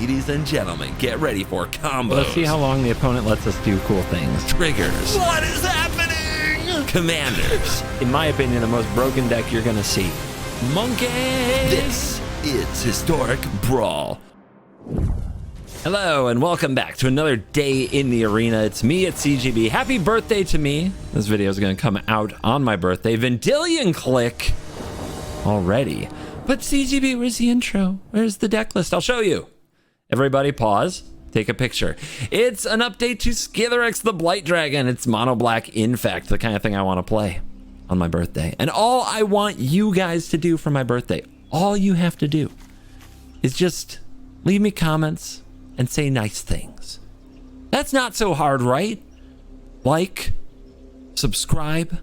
Ladies and gentlemen, get ready for combos. Let's see how long the opponent lets us do cool things. Triggers. What is happening? Commanders. In my opinion, the most broken deck you're gonna see. Monkeys. This is Historic Brawl. Hello and welcome back to another day in the arena. It's me at CGB. Happy birthday to me. This video is going to come out on my birthday. Vendilion Clique already. But CGB, where's the intro? Where's the deck list? I'll show you. Everybody pause. Take a picture. It's an update to Skithiryx the Blight Dragon. It's mono black infect, the kind of thing I want to play on my birthday. And all I want you guys to do for my birthday, all you have to do is just leave me comments and say nice things. That's not so hard, right? Like, subscribe,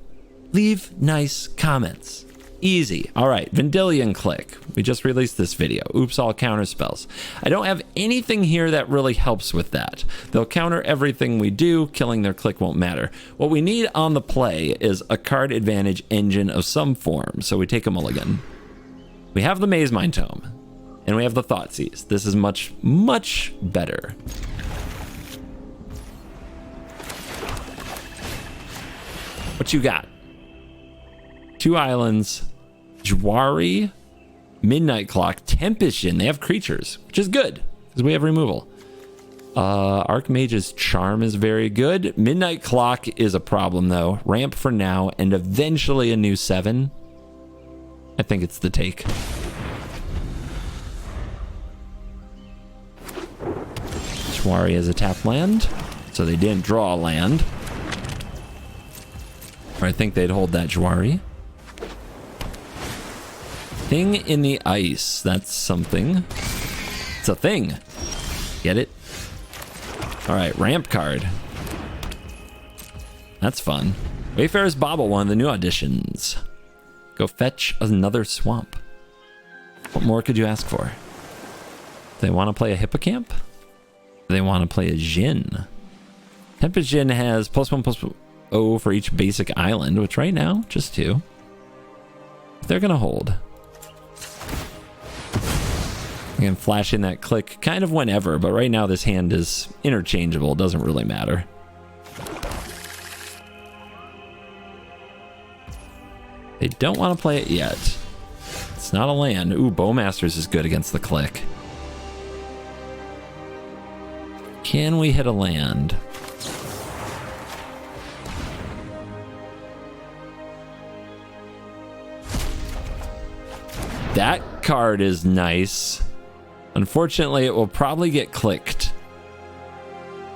leave nice comments. Easy. All right, Vendilion Clique. We just released this video. Oops, all counter spells. I don't have anything here that really helps with that. They'll counter everything we do. Killing their clique won't matter. What we need on the play is a card advantage engine of some form. So we take a mulligan. We have the Maze Mind Tome. And we have the Thoughtseize. This is much, much better. What you got? 2 islands, Jwari, Midnight Clock, Tempestion. They have creatures, which is good because we have removal. Archmage's Charm is very good. Midnight Clock is a problem though. Ramp for now and eventually a new 7. I think it's the take. Jwari is a tap land, so they didn't draw a land. Or I think they'd hold that Jwari. Thing in the ice. That's something. It's a thing. Get it? Alright, ramp card. That's fun. Wayfarer's Bauble, one of the new additions. Go fetch another swamp. What more could you ask for? They want to play a Hippocamp? They want to play a Jin. Tempestion has +1/+0 for each basic island, which right now, just 2. They're going to hold. I can flash in that click kind of whenever, but right now this hand is interchangeable. Doesn't really matter. They don't want to play it yet. It's not a land. Ooh, Bowmasters is good against the click. Can we hit a land? That card is nice. Unfortunately, it will probably get clicked.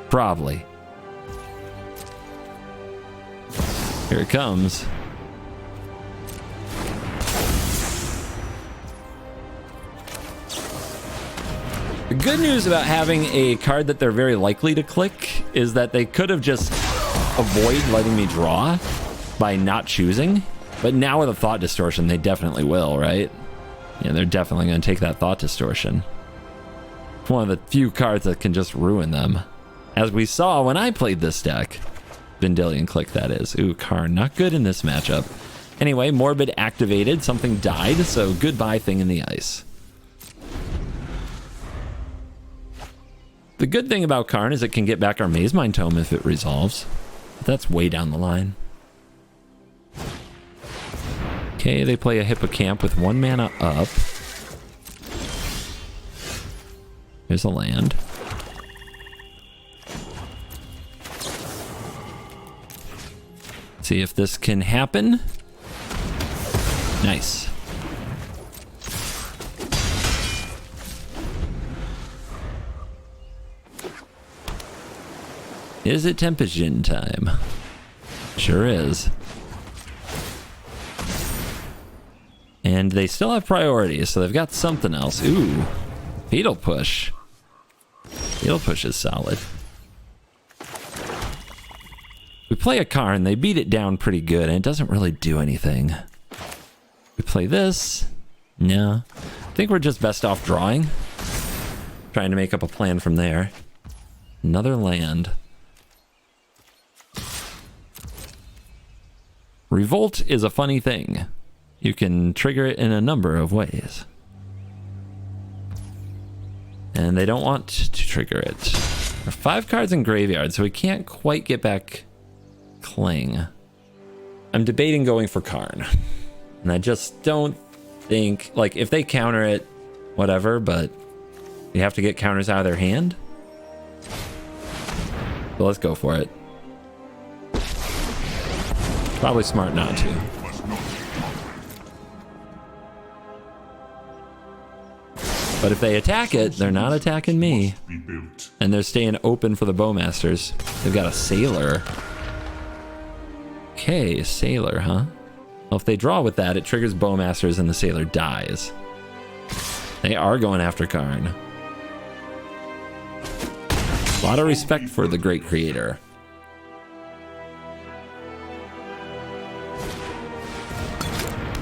Probably. Here it comes. The good news about having a card that they're very likely to click is that they could have just avoided letting me draw by not choosing. But now with a Thought Distortion, they definitely will, right? Yeah, they're definitely going to take that Thought Distortion. It's one of the few cards that can just ruin them. As we saw when I played this deck. Vendilion Clique, that is. Ooh, Karn, not good in this matchup. Anyway, Morbid activated. Something died, so goodbye Thing in the Ice. The good thing about Karn is it can get back our Maze Mind Tome if it resolves. But that's way down the line. Okay, they play a Hippocamp with 1 mana up. There's a land. See if this can happen. Nice. Is it Tempestion time? Sure is. And they still have priorities, so they've got something else. Ooh, Fatal Push. Fatal Push is solid. We play a Karn, they beat it down pretty good, and it doesn't really do anything. We play this. No. I think we're just best off drawing. Trying to make up a plan from there. Another land. Revolt is a funny thing. You can trigger it in a number of ways. And they don't want to trigger it. There are 5 cards in graveyard, so we can't quite get back Cling. I'm debating going for Karn. And I just don't think, like, if they counter it, whatever, but you have to get counters out of their hand. So let's go for it. Probably smart not to. But if they attack it, they're not attacking me. And they're staying open for the Bowmasters. They've got a Sailor. Okay, Sailor, huh? Well, if they draw with that, it triggers Bowmasters and the Sailor dies. They are going after Karn. A lot of respect for the great creator.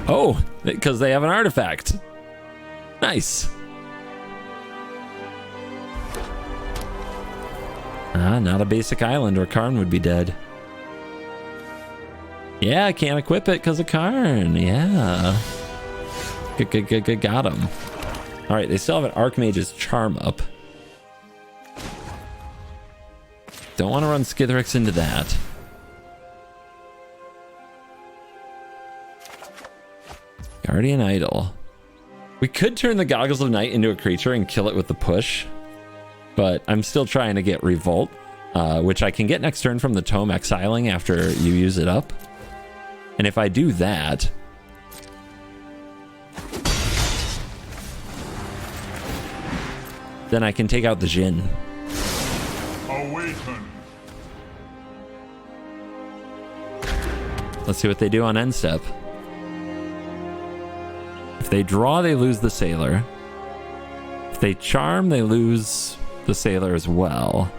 Oh, because they have an artifact. Nice. Not a basic island or Karn would be dead. Yeah, I can't equip it because of Karn. Yeah. Good. Got him. All right, they still have an Archmage's Charm up. Don't want to run Skithiryx into that. Guardian Idol. We could turn the Goggles of Night into a creature and kill it with the push. But I'm still trying to get Revolt, which I can get next turn from the Tome exiling after you use it up. And if I do that, then I can take out the Jhin. Awaken. Let's see what they do on end step. If they draw, they lose the Sailor. If they charm, they lose the Sailor as well.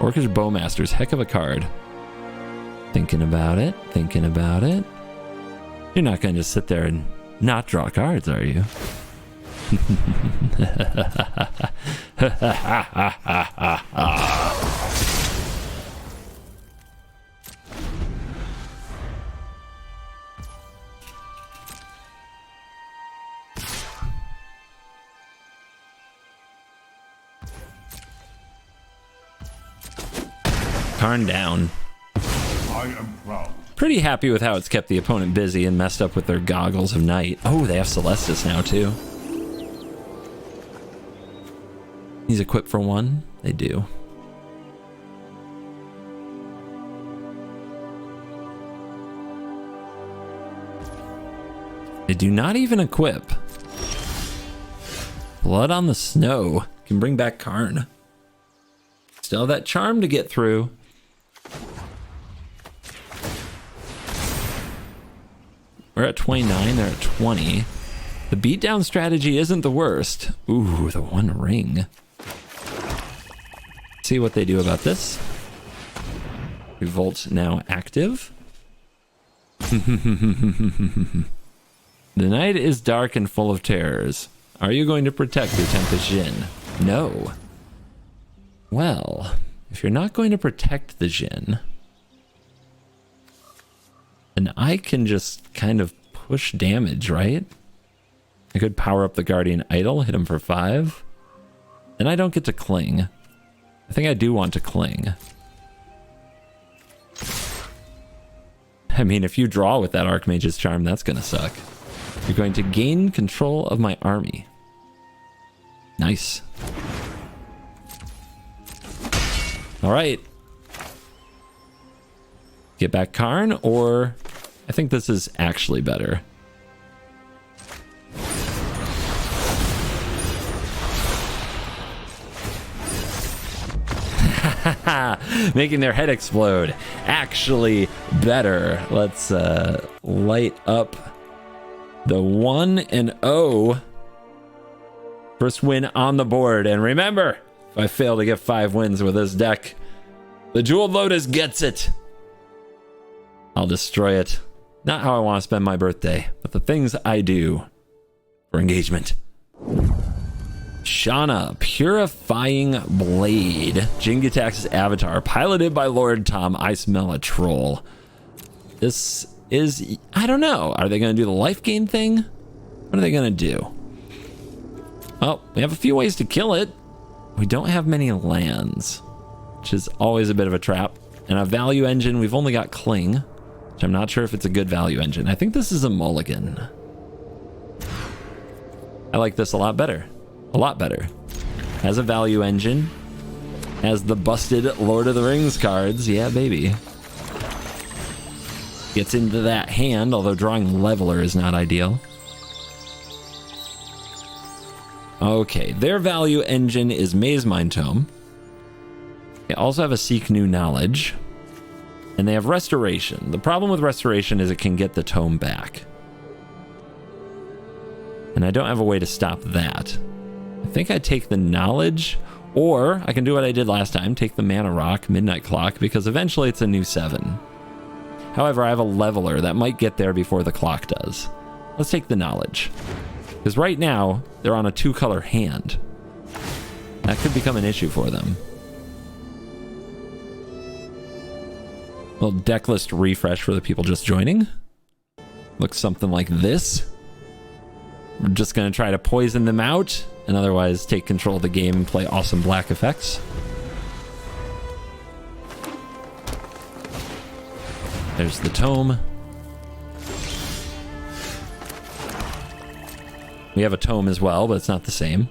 Orcish Bowmasters, heck of a card. Thinking about it. You're not going to just sit there and not draw cards, are you? Karn down. I am proud. Pretty happy with how it's kept the opponent busy and messed up with their Goggles of Night. Oh, they have Celestis now too. He's equipped for 1. They do. They do not even equip. Blood on the Snow can bring back Karn. Still have that charm to get through. We're at 29, they're at 20. The beatdown strategy isn't the worst. Ooh, the 1 ring. See what they do about this. Revolt now active. The night is dark and full of terrors. Are you going to protect your Tempest Jhin? No. Well, if you're not going to protect the Jhin, then I can just kind of push damage, right? I could power up the Guardian Idol, hit him for 5. Then I don't get to Cling. I think I do want to Cling. I mean, if you draw with that Archmage's Charm, that's going to suck. You're going to gain control of my army. Nice. All right. Get back Karn, or I think this is actually better. Making their head explode. Actually better. Let's light up the 1-0. First win on the board. And remember, if I fail to get 5 wins with this deck, the Jeweled Lotus gets it. I'll destroy it. Not how I want to spend my birthday, but the things I do for engagement. Shanna, Purifying Blade. Jingatax's avatar, piloted by Lord Tom. I smell a troll. This is, I don't know. Are they going to do the life gain thing? What are they going to do? Well, we have a few ways to kill it. We don't have many lands, which is always a bit of a trap. And a value engine, we've only got Cling, which I'm not sure if it's a good value engine. I think this is a mulligan. I like this a lot better. A lot better. Has a value engine. Has the busted Lord of the Rings cards. Yeah, baby. Gets into that hand, although drawing Leveler is not ideal. Okay, their value engine is Maze Mind Tome. They also have a Seek New Knowledge. And they have Restoration. The problem with Restoration is it can get the tome back. And I don't have a way to stop that. I think I take the Knowledge, or I can do what I did last time, take the Mana Rock, Midnight Clock, because eventually it's a new 7. However, I have a Leveler that might get there before the clock does. Let's take the Knowledge. Because right now, they're on a 2-color hand. That could become an issue for them. A little deck list refresh for the people just joining. Looks something like this. We're just going to try to poison them out, and otherwise take control of the game and play awesome black effects. There's the tome. We have a tome as well, but it's not the same.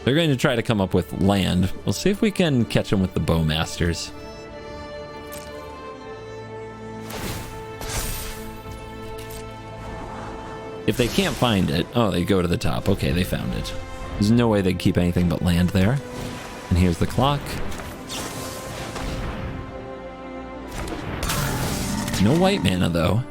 They're going to try to come up with land. We'll see if we can catch them with the Bowmasters. If they can't find it... Oh, they go to the top. Okay, they found it. There's no way they'd keep anything but land there. And here's the clock. No white mana, though.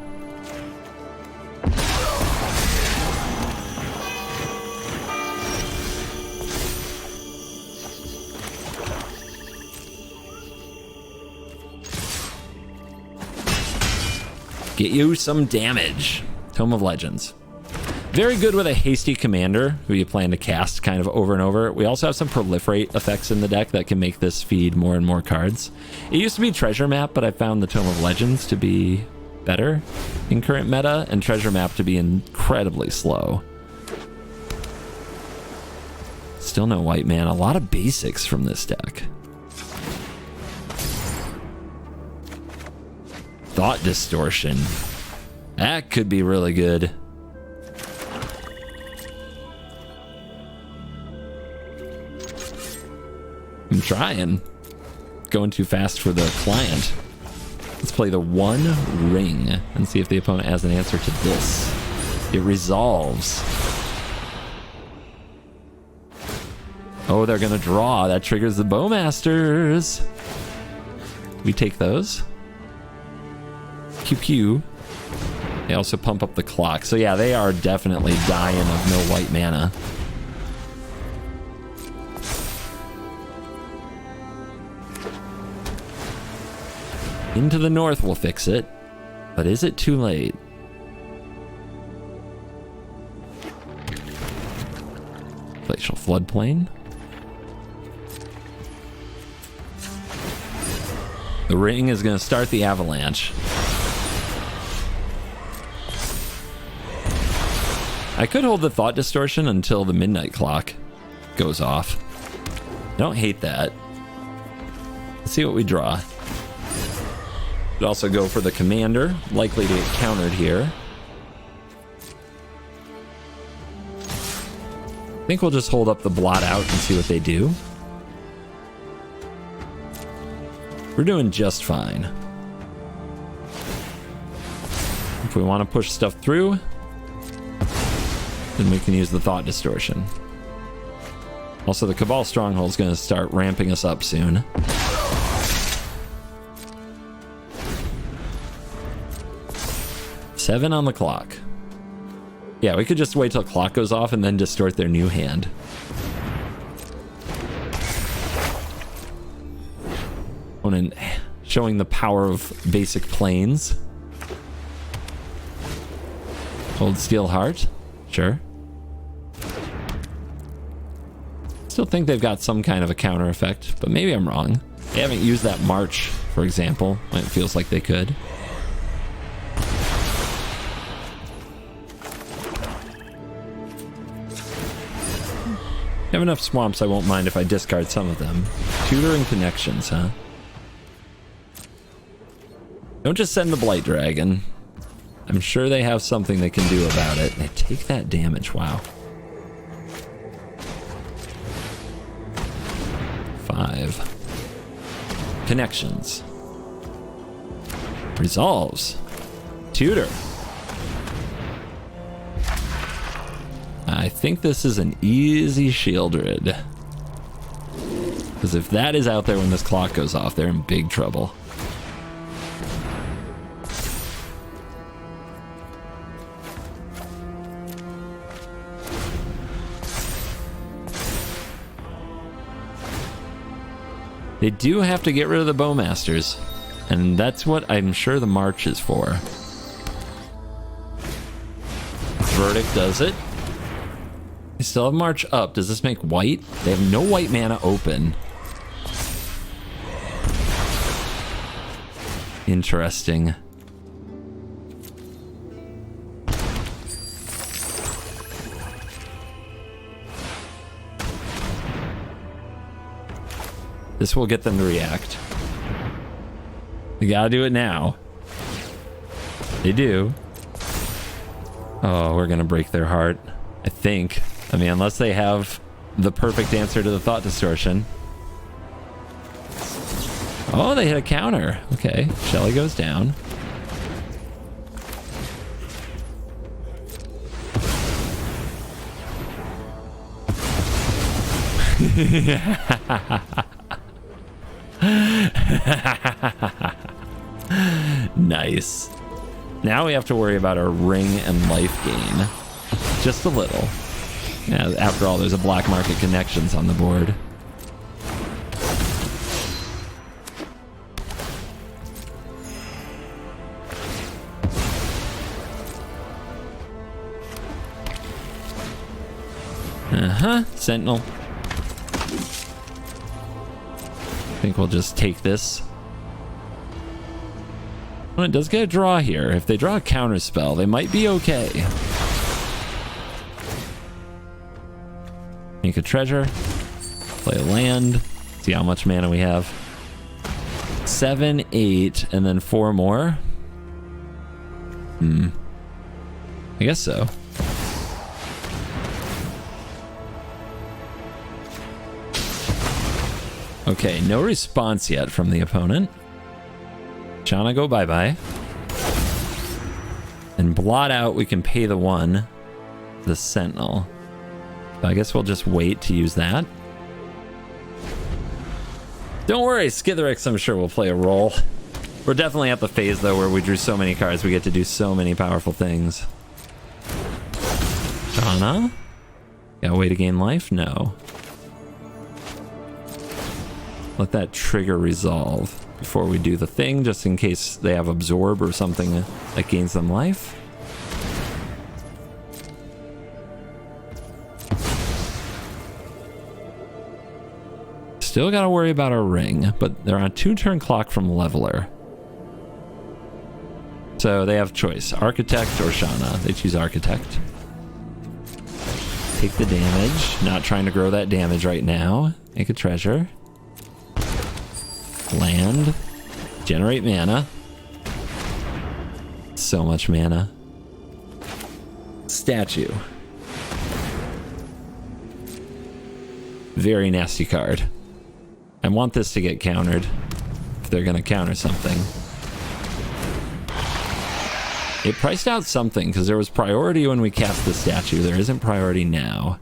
Get you some damage. Tome of Legends. Very good with a hasty commander who you plan to cast kind of over and over. We also have some proliferate effects in the deck that can make this feed more and more cards. It used to be Treasure Map, but I found the Tome of Legends to be better in current meta, and Treasure Map to be incredibly slow. Still no white mana. A lot of basics from this deck. Thought Distortion. That could be really good. I'm trying. Going too fast for the client. Let's play the One Ring and see if the opponent has an answer to this. It resolves. Oh, they're gonna draw. That triggers the Bowmasters. We take those. QQ. They also pump up the clock. So yeah, they are definitely dying of no white mana. Into the north will fix it. But is it too late? Glacial Floodplain. The ring is going to start the avalanche. I could hold the Thought Distortion until the Midnight Clock goes off. I don't hate that. Let's see what we draw. Could also go for the commander, likely to get countered here. I think we'll just hold up the blot out and see what they do. We're doing just fine. If we want to push stuff through, then we can use the Thought Distortion. Also, the Cabal Stronghold is going to start ramping us up soon. Seven on the clock. Yeah, we could just wait till clock goes off and then distort their new hand. Opponent showing the power of basic planes. Hold Steel Heart. Sure. Still think they've got some kind of a counter effect, but maybe I'm wrong. They haven't used that March, for example, when it feels like they could. have enough swamps, I won't mind if I discard some of them. Tutoring connections, huh? Don't just send the Blight Dragon. I'm sure they have something they can do about it. They take that damage, wow. 5. Connections. Resolves. Tutor. I think this is an easy Shieldred. Because if that is out there when this clock goes off, they're in big trouble. They do have to get rid of the Bowmasters, and that's what I'm sure the March is for. Verdict does it. They still have March up. Does this make white? They have no white mana open. Interesting. This will get them to react. We gotta do it now. They do. Oh, we're gonna break their heart. I think. I mean, unless they have the perfect answer to the thought distortion. Oh, they hit a counter. Okay, Shelly goes down. Nice. Now we have to worry about our ring and life gain. Just a little. Yeah, after all, there's a black market connections on the board. Sentinel. I think we'll just take this. Well, it does get a draw here. If they draw a counter spell, they might be okay. Make a treasure. Play a land. See how much mana we have. 7, 8, and then 4 more. I guess so. Okay, no response yet from the opponent. Shanna, go bye-bye. And blot out, we can pay the 1. The Sentinel. I guess we'll just wait to use that. Don't worry, Skithiryx, I'm sure will play a role. We're definitely at the phase, though, where we drew so many cards, we get to do so many powerful things. Shanna? Got a way to gain life? No. Let that trigger resolve before we do the thing, just in case they have absorb or something that gains them life. Still gotta worry about our ring, but they're on a 2-turn clock from Leveler. So they have choice, Architect or Shanna. They choose Architect. Take the damage, not trying to grow that damage right now. Make a treasure. Land. Generate mana. So much mana. Statue. Very nasty card. I want this to get countered if they're gonna counter something. It priced out something because there was priority when we cast the statue. There isn't priority now.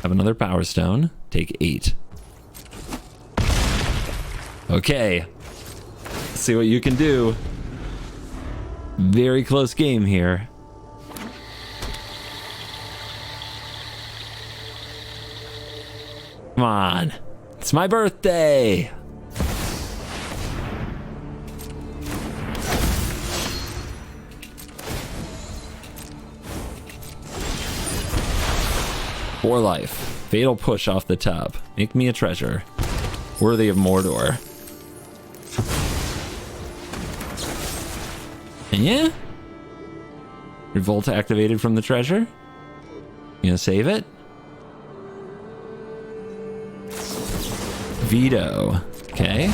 Have another Power Stone. Take 8. Okay. Let's see what you can do. Very close game here. Come on. It's my birthday. For life. Fatal push off the top. Make me a treasure. Worthy of Mordor. And yeah. Revolt activated from the treasure. You gonna save it? Veto. Okay.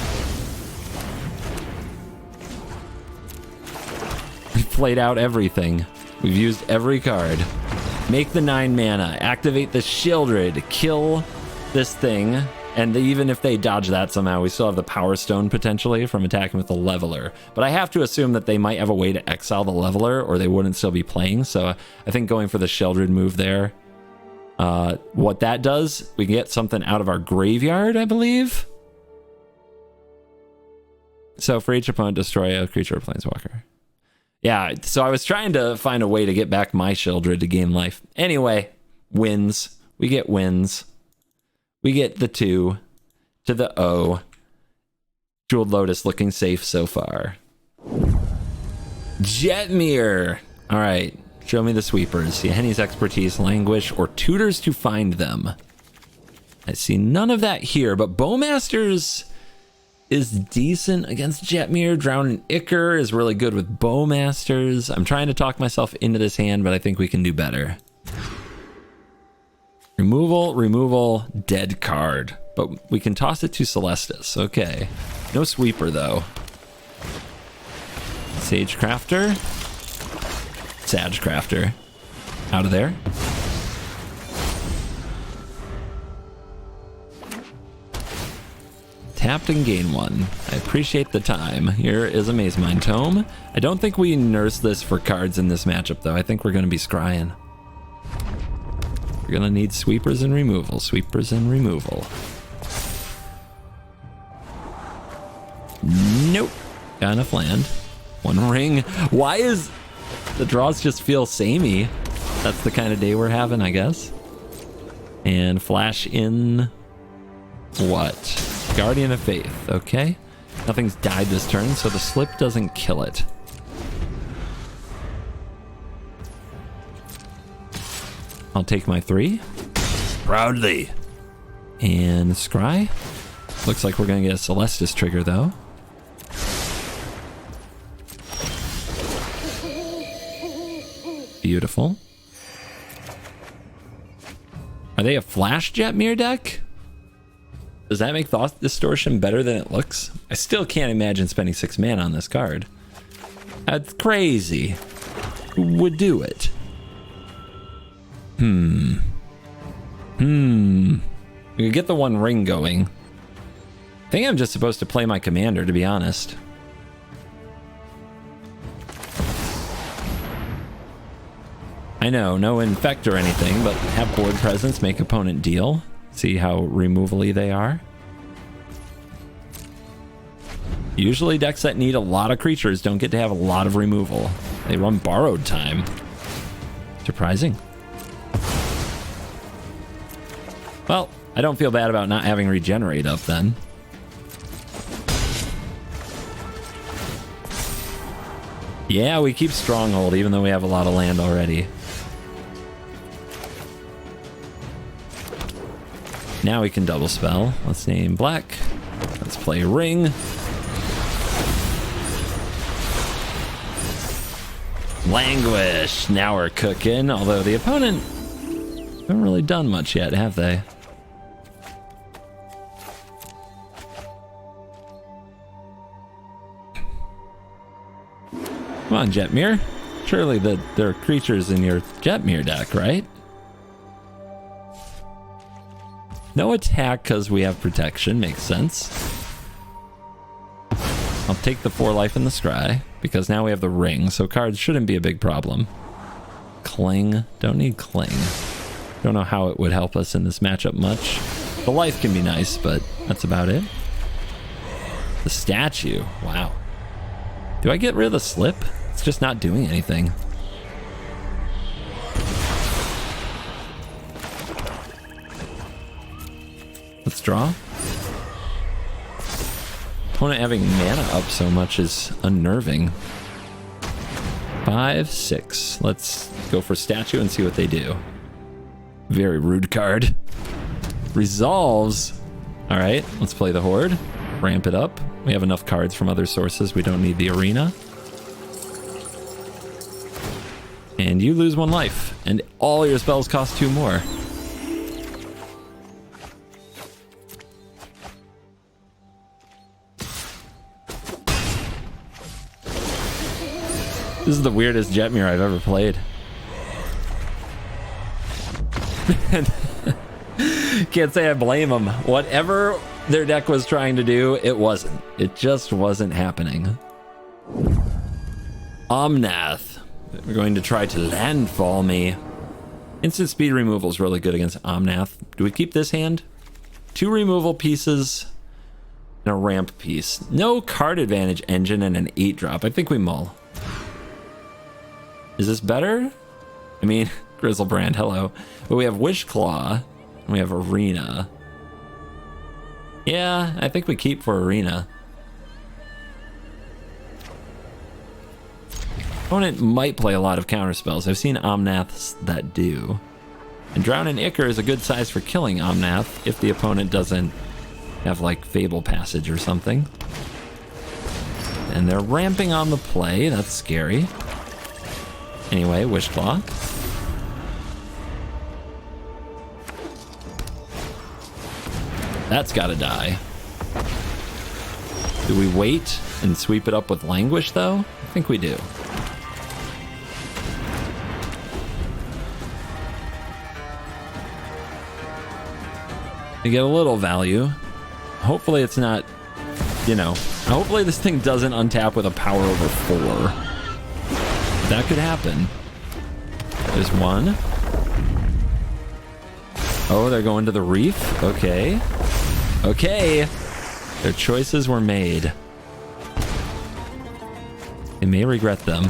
We've played out everything. We've used every card. Make the 9 mana. Activate the Shieldred. Kill this thing. And even if they dodge that somehow, we still have the Power Stone potentially from attacking with the Leveler. But I have to assume that they might have a way to exile the Leveler or they wouldn't still be playing. So I think going for the Shieldred move there. What that does, we can get something out of our graveyard, I believe. So for each opponent, destroy a creature or planeswalker. Yeah, so I was trying to find a way to get back my Shieldred to gain life. Anyway, wins. We get wins. We get the 2 to the O. Jeweled Lotus looking safe so far. Jetmir. All right. Show me the sweepers. Yahenni's expertise, languish, or tutors to find them. I see none of that here, but Bowmasters is decent against Jetmir. Drown and Ichor is really good with Bowmasters. I'm trying to talk myself into this hand, but I think we can do better. Removal, dead card. But we can toss it to Celestis. Okay. No sweeper, though. Sagecrafter. Sagecrafter. Out of there. Tapped and gain 1. I appreciate the time. Here is a Mazemind Tome. I don't think we nurse this for cards in this matchup, though. I think we're going to be scrying. We're going to need sweepers and removal. Sweepers and removal. Nope. Got enough land. 1 ring. Why is... The draws just feel samey. That's the kind of day we're having, I guess. And flash in... What? Guardian of Faith. Okay. Nothing's died this turn, so the slip doesn't kill it. I'll take my 3. Proudly. And scry. Looks like we're going to get a Celestis trigger, though. Beautiful. Are they a flash Jetmir deck? Does that make Thought Distortion better than it looks? I still can't imagine spending 6 mana on this card. That's crazy. Who would do it? We could get the 1 ring going. I think I'm just supposed to play my commander, to be honest. I know, no infect or anything, but have board presence, make opponent deal. See how removal-y they are. Usually decks that need a lot of creatures don't get to have a lot of removal. They run Borrowed Time. Surprising. Well, I don't feel bad about not having Regenerate up then. Yeah, we keep Stronghold even though we have a lot of land already. Now we can double spell. Let's name black. Let's play ring. Languish. Now we're cooking. Although the opponent haven't really done much yet, have they? Come on, Jetmir. Surely there are creatures in your Jetmir deck, right? No attack because we have protection. Makes sense. I'll take the 4 life in the scry because now we have the ring, so cards shouldn't be a big problem. Cling. Don't need cling. Don't know how it would help us in this matchup much. The life can be nice, but that's about it. The statue. Wow. Do I get rid of the slip? It's just not doing anything. Let's draw. Opponent having mana up so much is unnerving. 5, 6. Let's go for statue and see what they do. Very rude card. Resolves. All right, let's play the Horde. Ramp it up. We have enough cards from other sources. We don't need the arena. And you lose 1 life. And all your spells cost 2 more. This is the weirdest Jetmir I've ever played. Can't say I blame them. Whatever their deck was trying to do, it wasn't. It just wasn't happening. Omnath. We're going to try to landfall me. Instant speed removal is really good against Omnath. Do we keep this hand? 2 removal pieces and a ramp piece. No card advantage engine and an 8-drop. I think we mull. Is this better? I mean, Grizzlebrand, hello. But we have Wishclaw, and we have Arena. Yeah, I think we keep for Arena. Opponent might play a lot of counterspells. I've seen Omnaths that do. And Drown and Ichor is a good size for killing Omnath if the opponent doesn't have like Fable Passage or something. And they're ramping on the play. That's scary. Anyway, Wishclaw. That's gotta die. Do we wait and sweep it up with Languish, though? I think we do. We get a little value. Hopefully it's not, you know, hopefully this thing doesn't untap with a power over 4. That could happen. There's 1. Oh, they're going to the Reef? Okay. Okay. Their choices were made. They may regret them.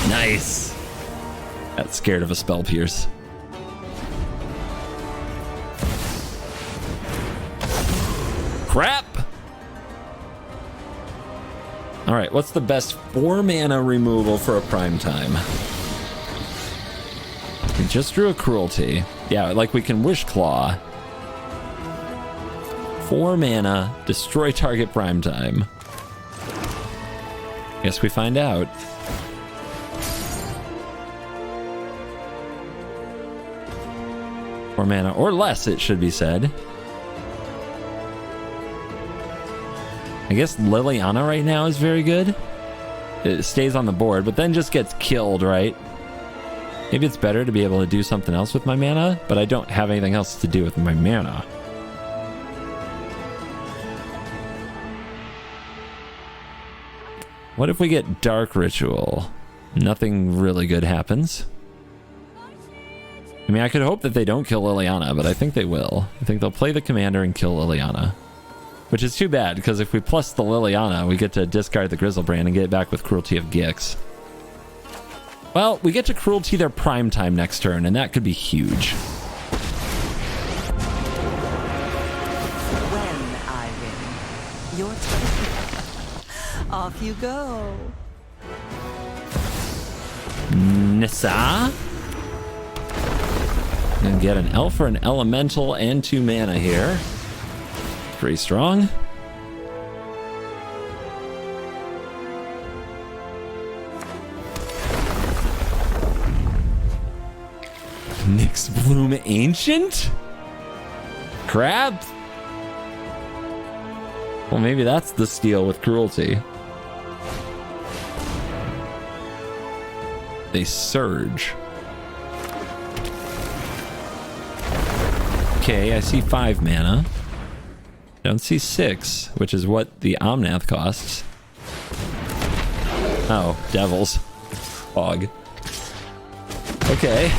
Nice. Got scared of a Spell Pierce. Crap! Alright, what's the best 4 mana removal for a prime time? We just drew a Cruelty. Yeah, like we can Wishclaw. 4 mana, destroy target prime time. Guess we find out. Four mana, or less, it should be said. I guess Liliana right now is very good. It stays on the board, but then just gets killed, right? Maybe it's better to be able to do something else with my mana, but I don't have anything else to do with my mana. What if we get Dark Ritual? Nothing really good happens. I mean, I could hope that they don't kill Liliana, but I think they will. I think they'll play the commander and kill Liliana. Which is too bad, because if we plus the Liliana, we get to discard the Grizzlebrand and get it back with Cruelty of Gix. Well, we get to Cruelty their prime time next turn, and that could be huge. When I win, your turn. Off you go. Nissa. And get an elf or an elemental and 2 mana here. Pretty strong. Nyx Bloom Ancient? Crap? Well, maybe that's the steal with Cruelty. They surge. Okay, I see 5 mana. Don't see 6, which is what the Omnath costs. Oh, devils. Fog. Okay.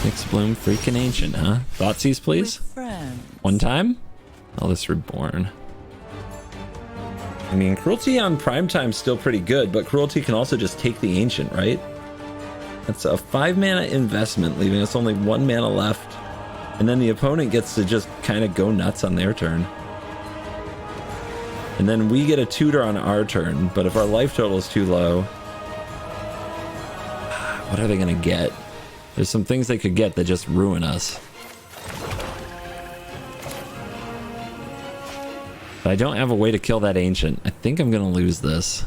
Nyx Bloom freaking ancient, huh? Thoughtseize, please. 1 time. Eldest Reborn. I mean, Cruelty on primetime's still pretty good, but Cruelty can also just take the ancient, right? That's a 5 mana investment, leaving us only 1 mana left. And then the opponent gets to just kind of go nuts on their turn. And then we get a tutor on our turn, but if our life total is too low, what are they going to get? There's some things they could get that just ruin us. But I don't have a way to kill that ancient. I think I'm going to lose this.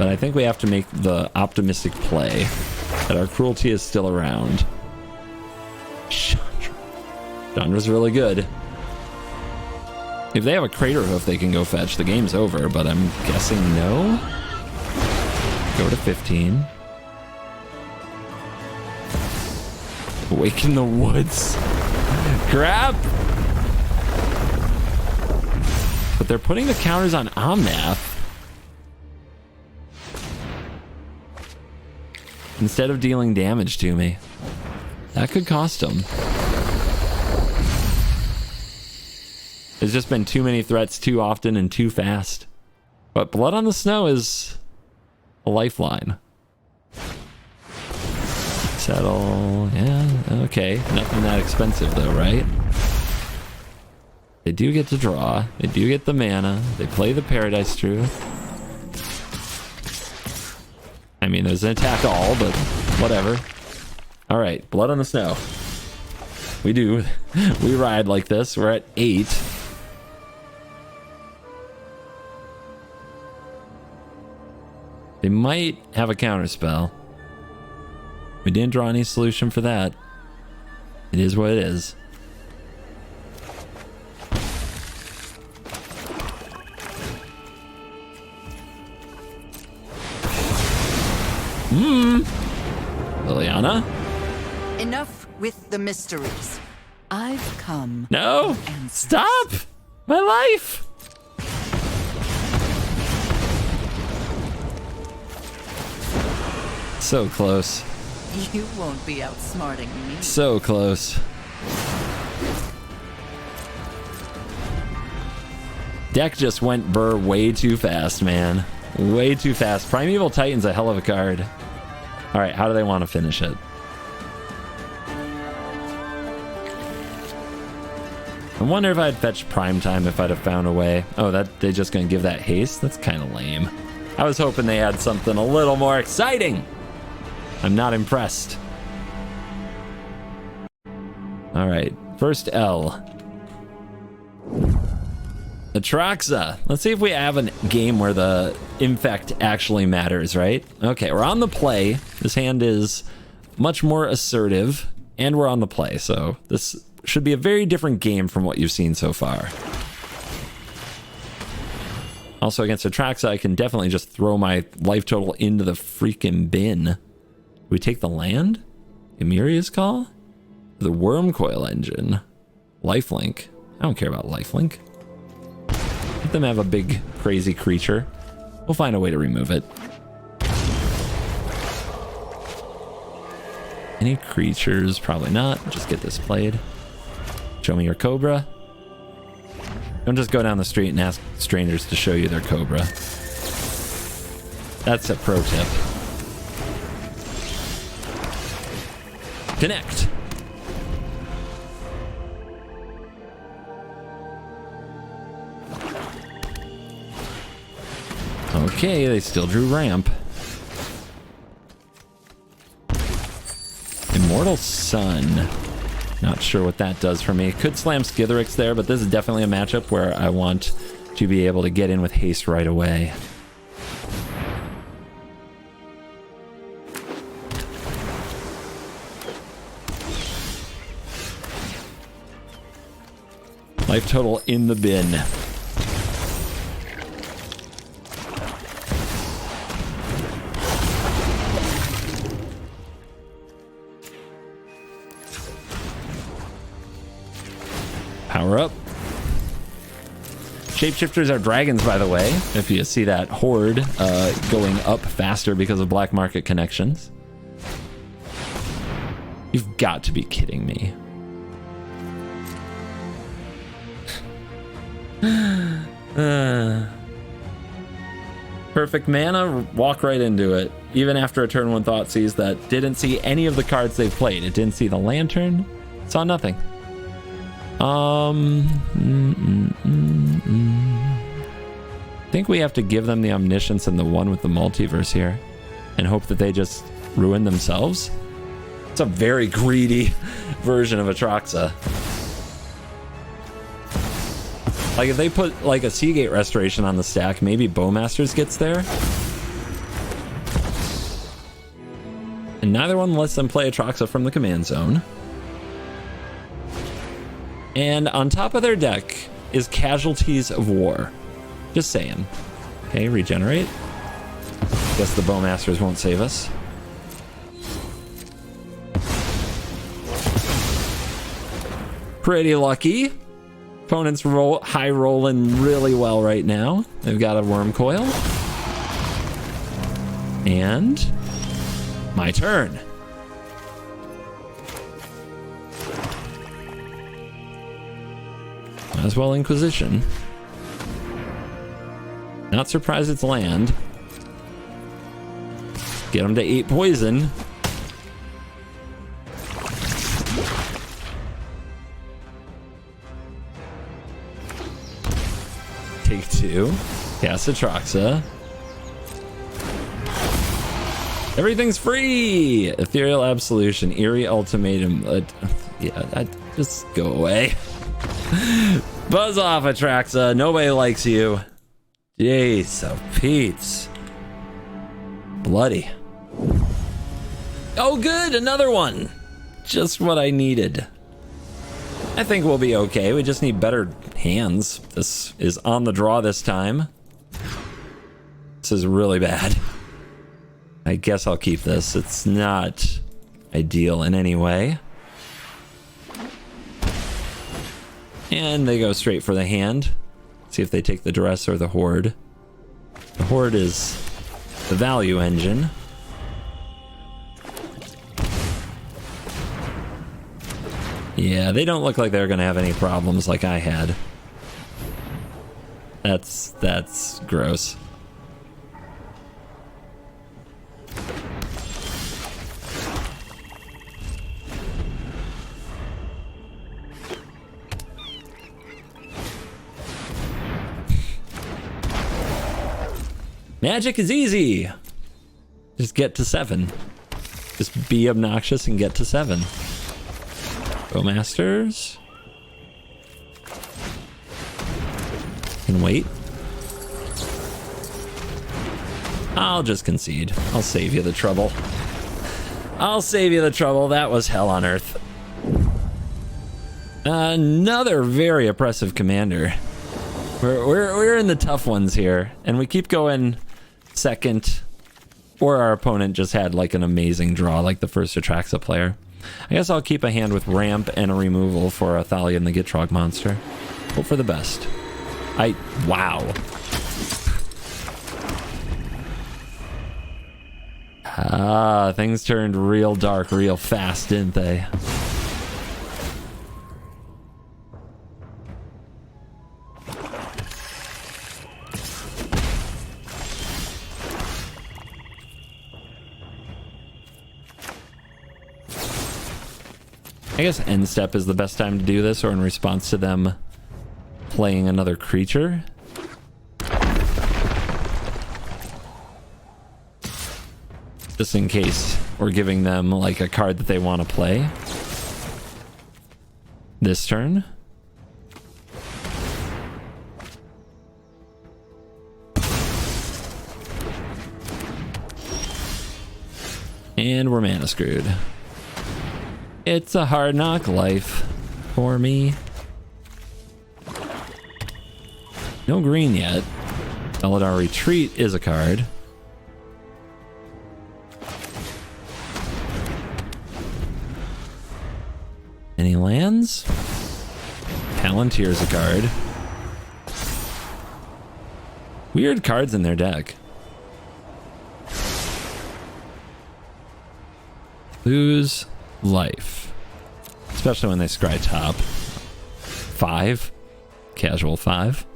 but I think we have to make the optimistic play that our cruelty is still around. Chandra's really good. If they have a crater hoof they can go fetch, the game's over, but I'm guessing no. Go to 15. Awaken the woods. Crap! But they're putting the counters on Omnath instead of dealing damage to me. That could cost them. There's just been too many threats too often and too fast. But Blood on the Snow is a lifeline. Settle, yeah, okay. Nothing that expensive though, right? They do get to draw. They do get the mana. They play the Paradise Truth. I mean, there's an attack all, but whatever. All right, Blood on the Snow. We do. We ride like this. We're at 8. They might have a counter spell. We didn't draw any solution for that. It is what it is. Liliana? Enough with the mysteries. I've come. No! Stop! My life! So close. You won't be outsmarting me. So close. Deck just went burr way too fast, man. Way too fast. Primeval Titan's a hell of a card. Alright, how do they want to finish it? I wonder if I'd fetched Prime Time if I'd have found a way. Oh, that they're just gonna give that haste? That's kind of lame. I was hoping they had something a little more exciting. I'm not impressed. Alright, first L. Atraxa. Let's see if we have a game where the infect actually matters, right? Okay, we're on the play. This hand is much more assertive, and we're on the play, so this should be a very different game from what you've seen so far. Also, against Atraxa, I can definitely just throw my life total into the freaking bin. Do we take the land? Emiria's Call? The Worm Coil Engine? Lifelink? I don't care about Lifelink. Let them have a big, crazy creature. We'll find a way to remove it. Any creatures? Probably not. Just get this played. Show me your Cobra. Don't just go down the street and ask strangers to show you their Cobra. That's a pro tip. Connect. Okay, they still drew ramp. Immortal Sun. Not sure what that does for me. Could slam Skithiryx there, but this is definitely a matchup where I want to be able to get in with haste right away. Life total in the bin. Power up. Shapeshifters are dragons, by the way, if you see that horde going up faster because of black market connections. You've got to be kidding me. Perfect mana, walk right into it. Even after a turn 1 Thoughtseize that didn't see any of the cards they've played. It didn't see the Lantern, saw nothing. I think we have to give them the Omniscience and the one with the Multiverse here and hope that they just ruin themselves. It's a very greedy version of Atraxa. Like if they put like a Seagate Restoration on the stack, maybe Bowmasters gets there. And neither one lets them play Atraxa from the command zone. And on top of their deck is Casualties of War. Just saying. Okay, regenerate. Guess the Bowmasters won't save us. Pretty lucky. Opponents high rolling really well right now. They've got a Worm Coil. And my turn. Might as well Inquisition. Not surprised it's land. Get them to 8 poison. Take 2. Cast Atraxa. Everything's free! Ethereal Absolution, Eerie Ultimatum. Just go away. Buzz off, Atraxa. Nobody likes you. Jeez, oh Pete's. Bloody. Oh good, another one. Just what I needed. I think we'll be okay. We just need better hands. This is on the draw this time. This is really bad. I guess I'll keep this. It's not ideal in any way. And they go straight for the hand. See if they take the Duress or the Horde. The Horde is the value engine. Yeah, they don't look like they're gonna have any problems like I had. That's gross. Magic is easy. Just get to 7. Just be obnoxious and get to 7. Bowmasters. Can wait. I'll just concede. I'll save you the trouble. I'll save you the trouble. That was hell on earth. Another very oppressive commander. We're in the tough ones here, and we keep going second, or our opponent just had like an amazing draw like the first Atraxa player. I guess I'll keep a hand with ramp and a removal for a Thalia and the Gitrog monster. Hope for the best. Wow. Things turned real dark real fast, didn't they? I guess end step is the best time to do this, or in response to them playing another creature. Just in case we're giving them like a card that they want to play. This turn. And we're mana screwed. It's a hard knock life for me. No green yet. Eldar Retreat is a card. Any lands? Palantir's a card. Weird cards in their deck. Lose life. Especially when they scry top. 5. Casual 5.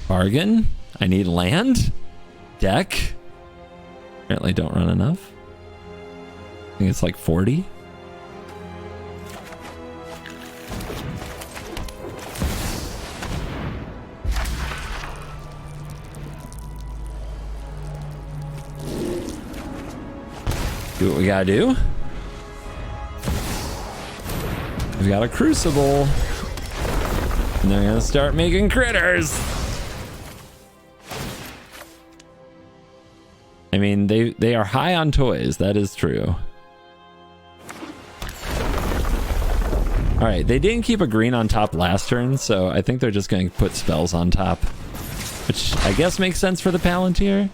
Bargain. I need land. Deck. Apparently don't run enough. I think it's like 40. Do what we gotta do. We've got a Crucible. And they're gonna start making critters. I mean, they are high on toys. That is true. All right, they didn't keep a green on top last turn, so I think they're just going to put spells on top, which I guess makes sense for the Palantir.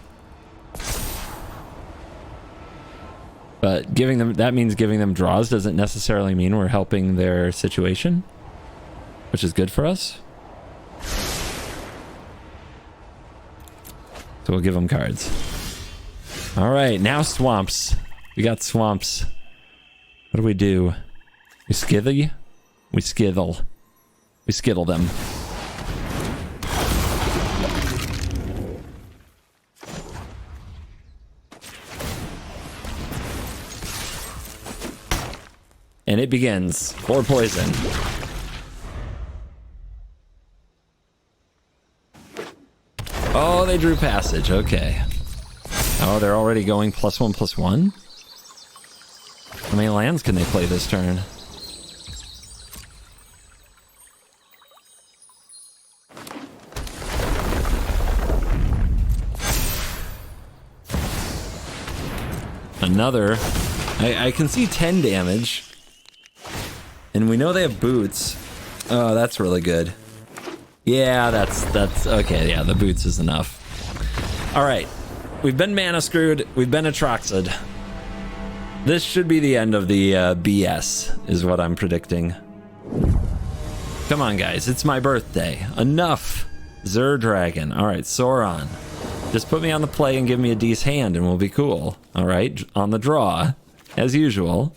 But that means giving them draws doesn't necessarily mean we're helping their situation, which is good for us. So we'll give them cards. All right, now swamps. We got swamps. What do? We skithy? We skittle. We skittle them. And it begins. 4 poison. Oh, they drew passage. Okay. Oh, they're already going +1/+1? How many lands can they play this turn? Another. I can see 10 damage. And we know they have boots. Oh, that's really good. Yeah, that's okay. Yeah, the boots is enough. All right. We've been mana screwed. We've been Atraxa'd. This should be the end of the BS, is what I'm predicting. Come on, guys. It's my birthday. Enough. Zur Dragon. All right, Sauron. Just put me on the play and give me a D's hand and we'll be cool. All right, on the draw, as usual.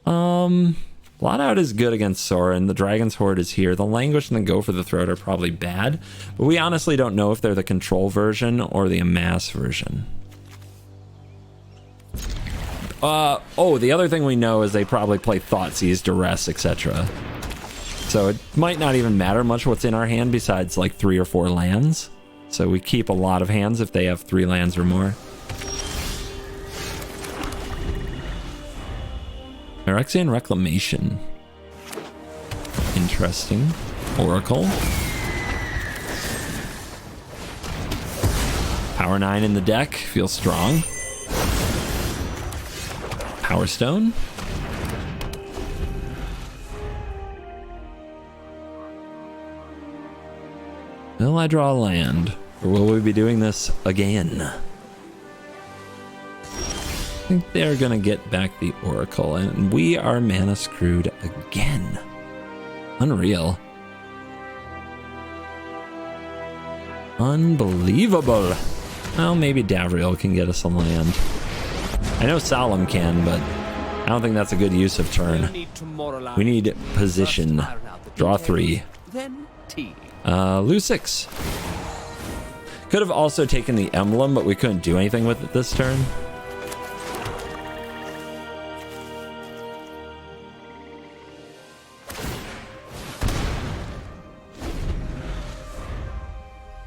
Blot Out is good against Sauron. The Dragon's Horde is here. The Languish and the Go for the Throat are probably bad, but we honestly don't know if they're the control version or the amass version. Oh, the other thing we know is they probably play Thoughtseize, Duress, etc. So it might not even matter much what's in our hand besides like 3 or 4 lands. So we keep a lot of hands if they have 3 lands or more. Phyrexian Reclamation. Interesting. Oracle. Power 9 in the deck. Feels strong. Power Stone. Will I draw a land? Or will we be doing this again? I think they're gonna get back the Oracle, and we are mana screwed again. Unreal. Unbelievable. Well, maybe Davriel can get us a land. I know Solemn can, but I don't think that's a good use of turn. We need position. Draw 3. Lose 6. Could have also taken the emblem, but we couldn't do anything with it this turn.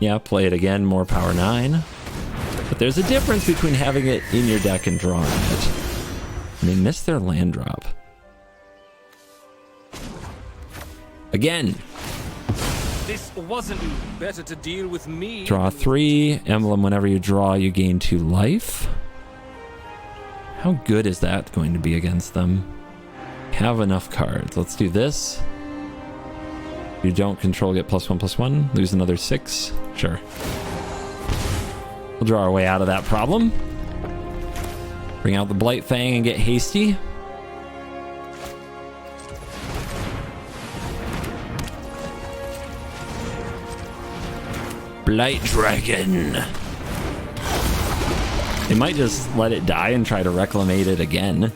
Yeah, play it again, more power 9. But there's a difference between having it in your deck and drawing it. And they missed their land drop. Again. This wasn't better to deal with me. Draw 3. Emblem, whenever you draw, you gain 2 life. How good is that going to be against them? Have enough cards. Let's do this. You don't control, get +1/+1. Lose another 6. Sure. We'll draw our way out of that problem. Bring out the Blight Fang and get hasty. Blight Dragon. They might just let it die and try to reclamate it again.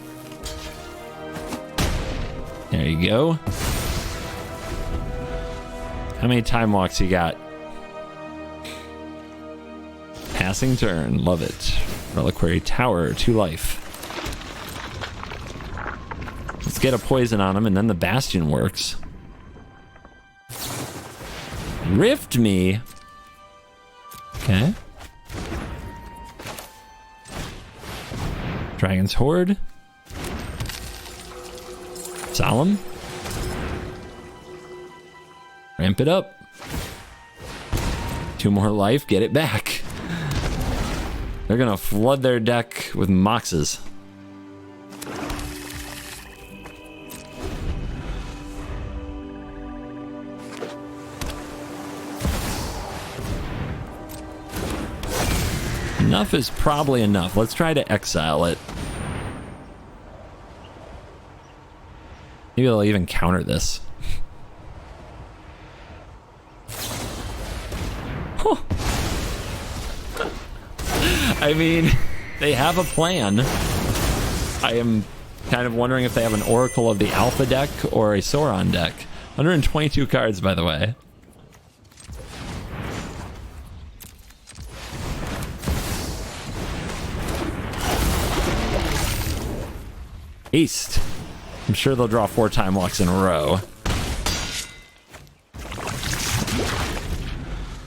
There you go. How many time walks you got? Passing turn. Love it. Reliquary Tower. 2 life. Let's get a poison on him and then the Bastion works. Rift me. Okay. Dragon's Horde. Solemn. Keep it up. 2 more life, get it back. They're gonna flood their deck with Moxes. Enough is probably enough. Let's try to exile it. Maybe they'll even counter this. Huh. I mean, they have a plan. I am kind of wondering if they have an Oracle of the Alpha deck or a Sauron deck. 122 cards, by the way. East. I'm sure they'll draw 4 time walks in a row.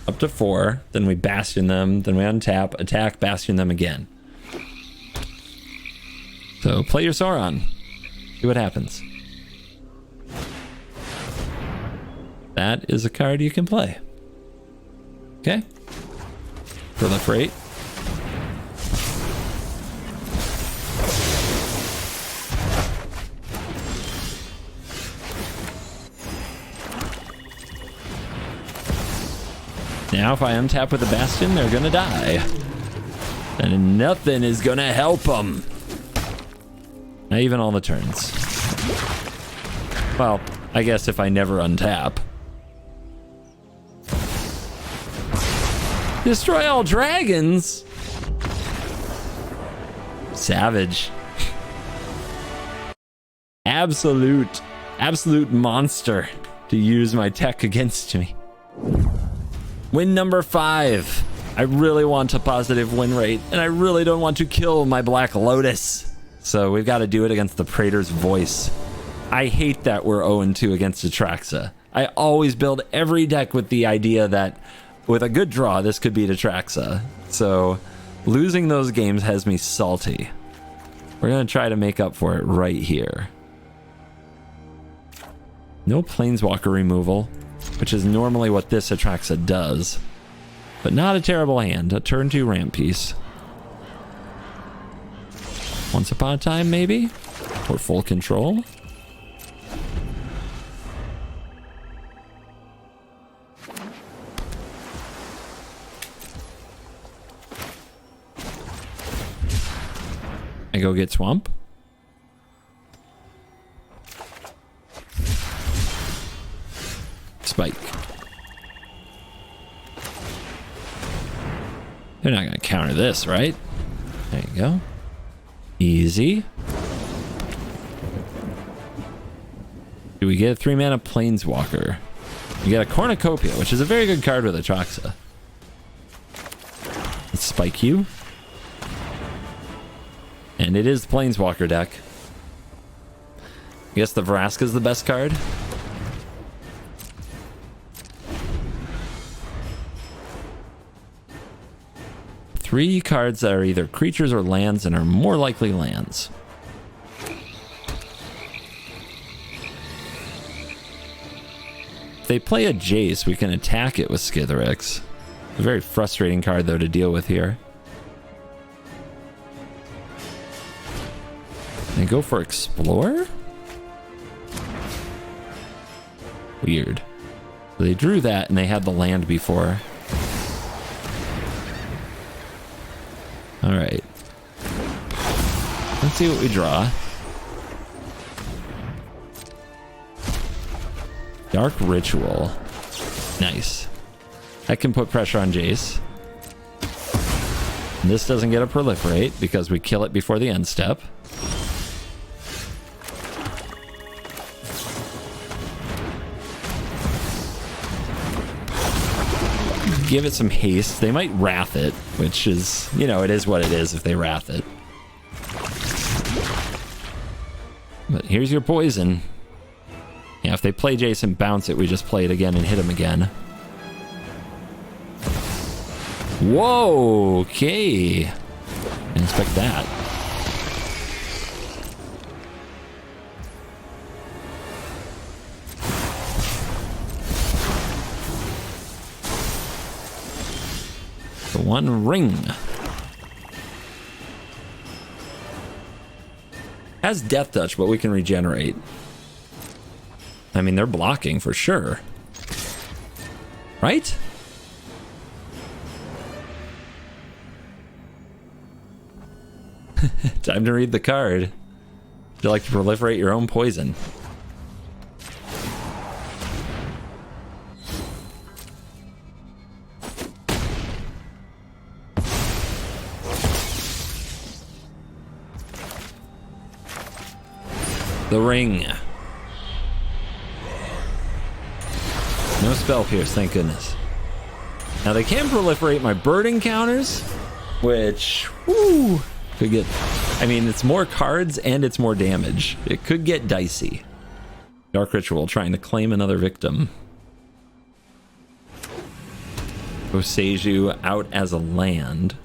Up to 4, then we Bastion them, then we untap, attack, Bastion them again. So play your Sauron. See what happens. That is a card you can play. Okay. Proliferate. Now if I untap with a Bastion, they're gonna die. And nothing is gonna help them. Not even all the turns. Well, I guess if I never untap. Destroy all dragons? Savage. Absolute monster to use my tech against me. Win number 5. I really want a positive win rate, and I really don't want to kill my Black Lotus. So we've got to do it against the Praetors Voice. I hate that we're 0-2 against Atraxa. I always build every deck with the idea that with a good draw, this could beat Atraxa. So losing those games has me salty. We're going to try to make up for it right here. No Planeswalker removal, which is normally what this Atraxa does. But not a terrible hand. A turn 2 ramp piece. Once upon a time, maybe? Or full control? I go get Swamp. Spike. They're not going to counter this, right? There you go. Easy. Do we get a 3-mana Planeswalker? We get a Cornucopia, which is a very good card with Atraxa. Let's spike you. And it is the Planeswalker deck. I guess the Vraska's the best card. Three cards that are either creatures or lands and are more likely lands. If they play a Jace, we can attack it with Skithiryx. A very frustrating card, though, to deal with here. And go for Explore? Weird. So they drew that and they had the land before. Alright. Let's see what we draw. Dark Ritual. Nice. That can put pressure on Jace. And this doesn't get a Proliferate because we kill it before the end step. Give it some haste. They might Wrath it, which is, you know, it is what it is if they Wrath it. But here's your poison. Yeah, if they play Jason, bounce it, we just play it again and hit him again. Whoa, okay. Didn't expect that. 1 ring. Has death touch, but we can regenerate. I mean, they're blocking for sure. Right? Time to read the card. Would you like to proliferate your own poison? The ring. No spell pierce, thank goodness. Now they can proliferate my bird encounters, which, whoo, could get, I mean, it's more cards and it's more damage. It could get dicey. Dark Ritual trying to claim another victim. Oseju out as a land.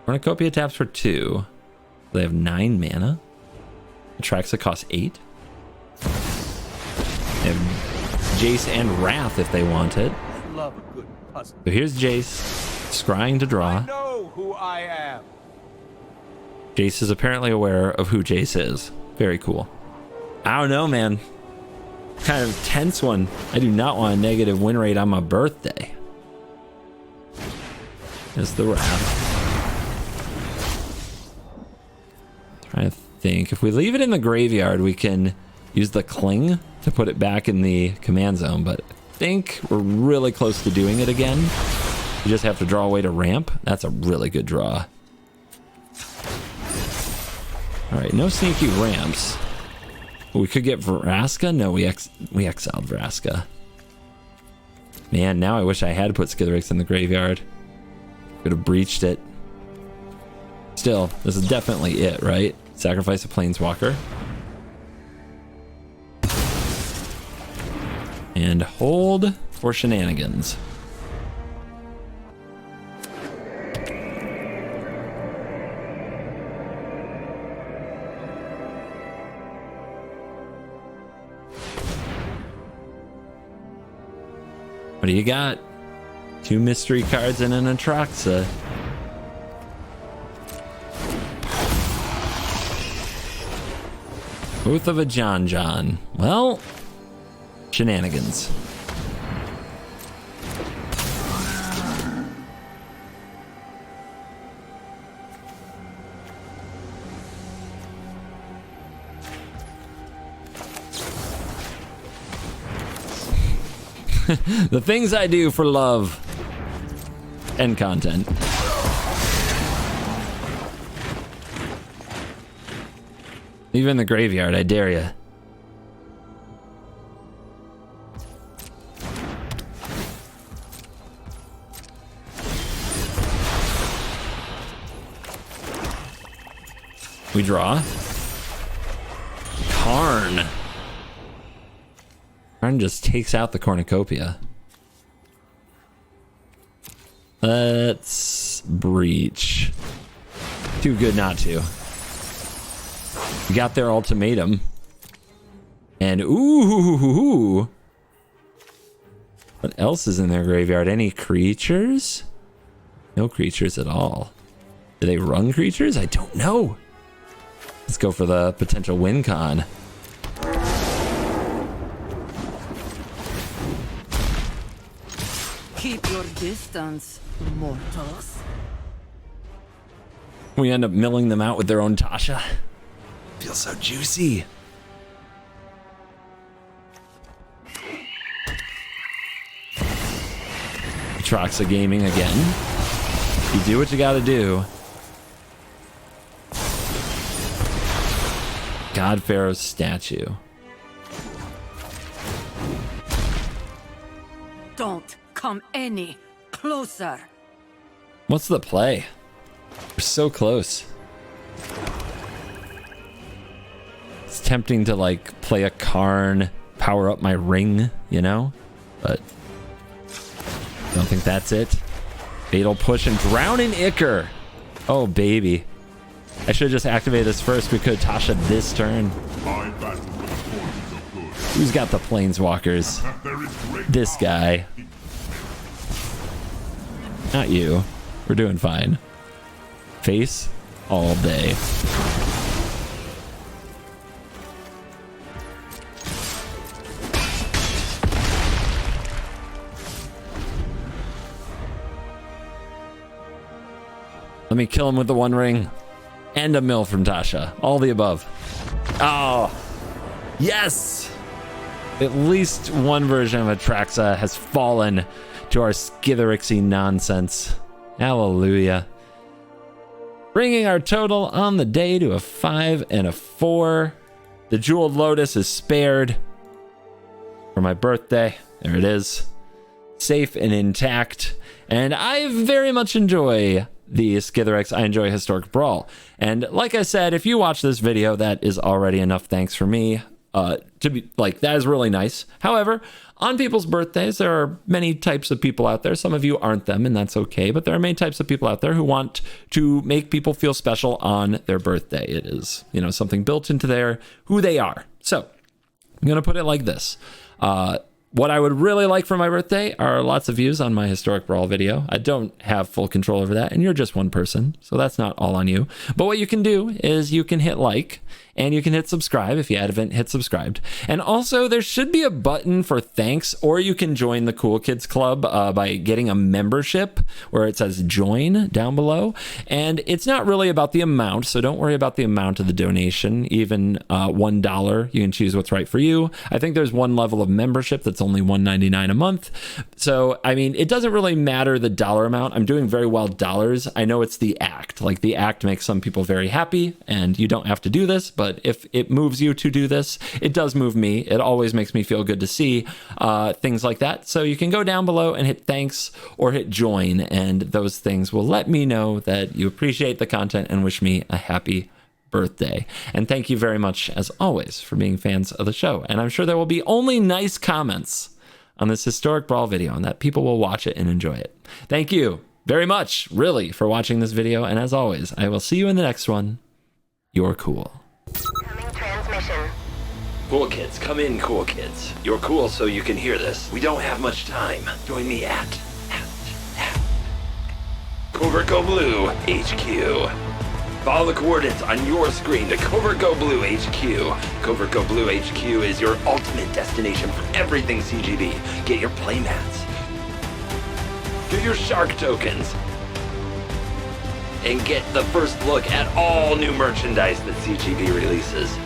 Cornucopia taps for 2. They have 9 mana. Atraxa costs 8. They have Jace and Wrath if they want it. Love a good puzzle. So here's Jace, scrying to draw. I know who I am. Jace is apparently aware of who Jace is. Very cool. I don't know, man. Kind of tense one. I do not want a negative win rate on my birthday. There's the Wrath. Trying to think. If we leave it in the graveyard, we can use the Cling to put it back in the command zone, but I think we're really close to doing it again. You just have to draw away to ramp. That's a really good draw. All right, no sneaky ramps. We could get Vraska. No, we exiled Vraska. Man, now I wish I had put Skithiryx in the graveyard. Could have breached it. Still, this is definitely it, right? Sacrifice a Planeswalker. And hold for shenanigans. What do you got? 2 mystery cards and an Atraxa. Oath of a John. Well, shenanigans. The things I do for love and content. Leave it in the graveyard, I dare ya. We draw. Karn. Karn just takes out the Cornucopia. Let's breach. Too good not to. We got their ultimatum. And ooh. What else is in their graveyard? Any creatures? No creatures at all. Do they run creatures? I don't know. Let's go for the potential win con. Keep your distance, mortals. We end up milling them out with their own Tasha. Feels so juicy. Atraxa gaming again. You do what you gotta do. God Pharaoh's statue. Don't come any closer. What's the play? We're so close. It's tempting to like play a Karn, power up my ring, you know? But don't think that's it. Fatal Push and Drown in Ichor. Oh, baby. I should have just activated this first. We could Tasha this turn. Who's got the Planeswalkers? This guy. Not you. We're doing fine. Face all day. Let me kill him with the One Ring and a mill from Tasha. All the above. Oh, yes! At least one version of Atraxa has fallen to our Skithiryxy nonsense. Hallelujah. Bringing our total on the day to a 5 and a 4. The Jeweled Lotus is spared for my birthday. There it is. Safe and intact. And I very much enjoy the Skithiryx. I enjoy Historic Brawl. And like I said, if you watch this video, that is already enough thanks for me. To be like, that is really nice. However, on people's birthdays, there are many types of people out there. Some of you aren't them, and that's okay. But there are many types of people out there who want to make people feel special on their birthday. It is, you know, something built into their who they are. So I'm going to put it like this. What I would really like for my birthday are lots of views on my Historic Brawl video. I don't have full control over that, and you're just one person, so that's not all on you. But what you can do is you can hit like, and you can hit subscribe if you haven't hit subscribed. And also, there should be a button for thanks, or you can join the Cool Kids Club by getting a membership where it says join down below. And it's not really about the amount, so don't worry about the amount of the donation. Even $1, you can choose what's right for you. I think there's one level of membership that's only $1.99 a month. So, I mean, it doesn't really matter the dollar amount. I'm doing very well dollars. I know it's the act. Like, the act makes some people very happy, and you don't have to do this, but if it moves you to do this, it does move me. It always makes me feel good to see things like that. So you can go down below and hit thanks or hit join, and those things will let me know that you appreciate the content and wish me a happy birthday. And thank you very much, as always, for being fans of the show. And I'm sure there will be only nice comments on this Historic Brawl video, and that people will watch it and enjoy it. Thank you very much, really, for watching this video. And as always, I will see you in the next one. You're cool. Coming transmission. Cool kids, come in, cool kids. You're cool, so you can hear this. We don't have much time. Join me at CovertGoBlue HQ. Follow the coordinates on your screen to CovertGoBlue HQ. CovertGoBlue HQ is your ultimate destination for everything CGB. Get your playmats. Get your shark tokens. And get the first look at all new merchandise that CGB releases.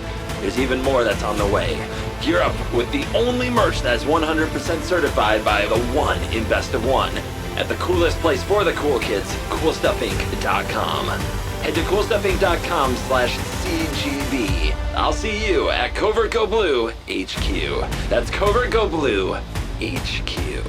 There's even more that's on the way. Gear up with the only merch that's 100% certified by the one in Best of One at the coolest place for the cool kids, CoolStuffInc.com. Head to CoolStuffInc.com/CGB. I'll see you at CovertGoBlue HQ. That's CovertGoBlue HQ.